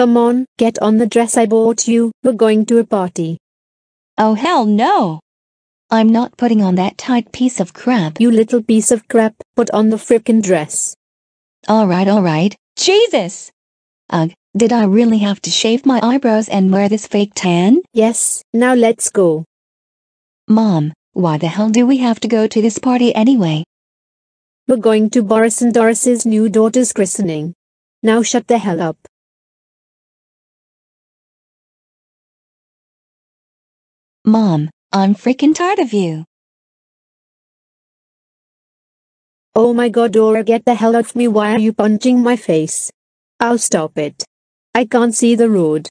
Come on, get on the dress I bought you. We're going to a party. Oh hell no! I'm not putting on that tight piece of crap. You little piece of crap, put on the frickin' dress. Alright. Jesus! Ugh, did I really have to shave my eyebrows and wear this fake tan? Yes, now let's go. Mom, why the hell do we have to go to this party anyway? We're going to Boris and Doris's new daughter's christening. Now shut the hell up. Mom, I'm freaking tired of you. Oh my god, Dora, get the hell off me. Why are you punching my face? I'll stop it. I can't see the road.